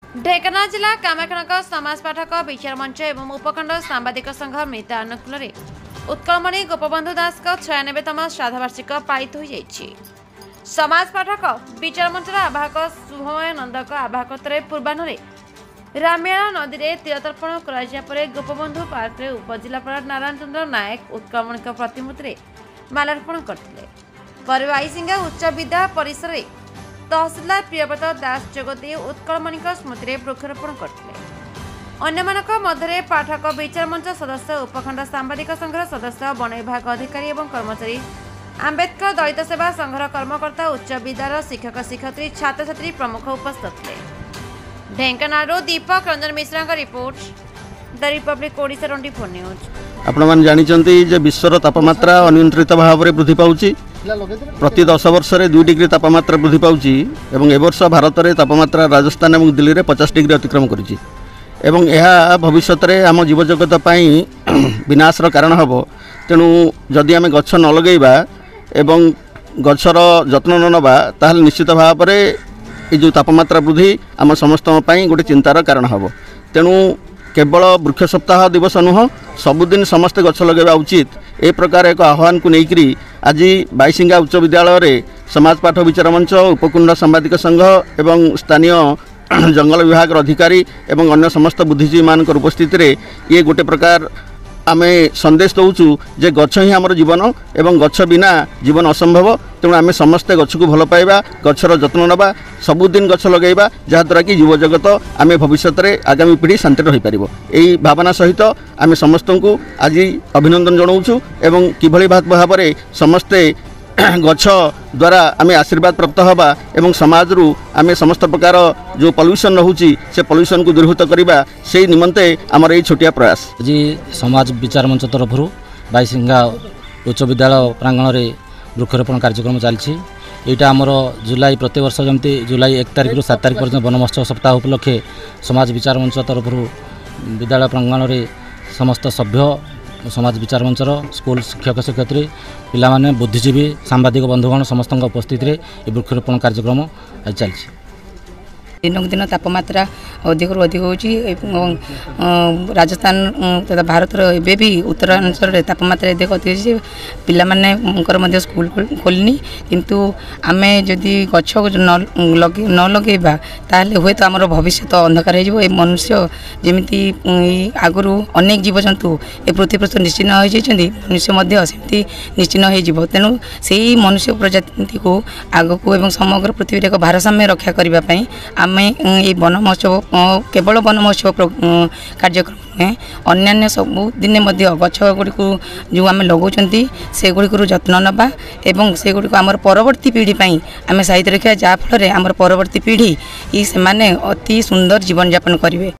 ढेंकानाल जिला कामाक्षानगर समाज पाठक विचार मंच एवं उपखंड सांबादिक संघ मित अनुकूल उत्कलमणि गोपबंधु दास 96तम श्राद्धवार्षिक पालित हो जाइछि। समाज पाठक विचार मंचर आवाहक शुभमय नंदक आवाहकत्व पूर्वाह्न रामायण नदी में तीरतर्पण कर गोपबंधु पार्क में उपजिलापाल नारायण चंद्र नायक उत्कलमणि प्रतिमूर्ति मालार्पण करते। बाईसिंगा उच्च विद्या परिसर में तहसीलदार प्रियव्रत दास जोगदे उत्कलमणि स्मृति वृक्षारोपण करते। अन्यमानक मध्य पाठक विचार मंच सदस्य उपखंड सांबादिक संघर सदस्य वन विभाग अधिकारी और कर्मचारी आंबेडकर दलित सेवा संघर कर्मकर्ता उच्च विद्यालय शिक्षक शिक्षयित्री छात्र छात्री प्रमुख उपस्थित थे। Dhenkanal Deepak Ranjan Mishra report the Republic Odisha 24 news. आपण मान जानिचंती जे विश्वर तापमात्रा अनियंत्रित भाव में वृद्धि पाउची। प्रति 10 वर्ष में 2 डिग्री तापमात्रा वृद्धि पाउची एवं ए वर्ष भारत में तापमात्रा राजस्थान और दिल्ली में 50 डिग्री अतिक्रम करुची एवं यह भविष्य में आम जीवजगत पाई विनाशर कारण हम। तेणु जदि आम गछ न लगेबा एवं गछर जत्न न नबा ताहले निश्चित भाव में ये जो तापमात्रा वृद्धि आम समस्त गोटे चिंतार कारण हम। तेणु केवल वृक्ष सप्ताह दिवस नुह सबुदिन समस्ते गछ लगेबा उचित ए प्रकार एक आह्वान को लेकर आज बाईसिंगा उच्च विद्यालय रे समाज पाठ विचार मंच उपकुंड सांबादिक संघ एवं स्थानीय जंगल विभाग अधिकारी एवं अन्य समस्त बुद्धिजीवी मान उपस्थित रे ये गोटे प्रकार आमे संदेश दौचु जे गछ ही आमर जीवन एवं गछ बिना जीवन असंभव। तेणु आमे समस्ते गछ को भल पाइबा गछर जत्न नबा सबुदिन गछ लगेबा जहाँद्वारा कि जीव जगत आमे भविष्य में आगामी पीढ़ी शांति रही पारिबो। एही भावना सहित आमे समस्त को आज अभिनंदन जनाऊँ एवं किभली भाव में समस्ते गछ द्वारा आमे आशीर्वाद प्राप्त हवा एवं समाज रु आमे समस्त प्रकार जो पॉल्यूशन रहूची से पॉल्यूशन को दूरीभूत करबा से निमंते आमर ये छोटिया प्रयास जी समाज विचार मंच तरफ बाईसिंगा उच्च विद्यालय प्रांगण में वृक्षारोपण कार्यक्रम चलती। यहाँ आमर जुलाई प्रति वर्ष जमती जुलाई 1 तारिख रु 7 तारिख पर्यटन वन महोत्सव सप्ताह उपलक्षे समाज विचार मंच तरफ विद्यालय प्रांगण में समस्त सभ्य समाज विचार मंचर स्कूल शिक्षक शिक्षयित्री पिलामाने बुद्धिजीवी सांबादिक बंधुगण समस्त उपस्थित रे वृक्षारोपण कार्यक्रम आज चलती। दिनक दिन तापमात्रा अधिक अधिक होची राजस्थान तथा भारत एवं भी उत्तरांचल तापमात्रा अधिक अधिक पिलाने स्कूल खोलनी किंतु आमे जदि गछ न लगेबा ताले हुए तो आमर भविष्य तो अंधकार हो। मनुष्य जमीती आगु अनेक जीवजंतु ए पृथ्वी पृष्ठ निश्चिन्न हो जाती मनुष्य सेमती निश्चिन्न हो। तेणु से मनुष्य प्रजाति को आग को एवं समग्र पृथ्वी एक भारसाम्य रक्षा करने आमे ये वन महोत्सव केवल वन महोत्सव कार्यक्रम में अन्य सबु दिन गछ गुड़ी जो आम लगाउछंती से गुड़ी जत्न नबा एवं से गुड़ी आमर परवर्ती पीढ़ी आम साहित्य रखा जहाँफल आमर परवर्ती पीढ़ी ये से अति सुंदर जीवन यापन करेंगे।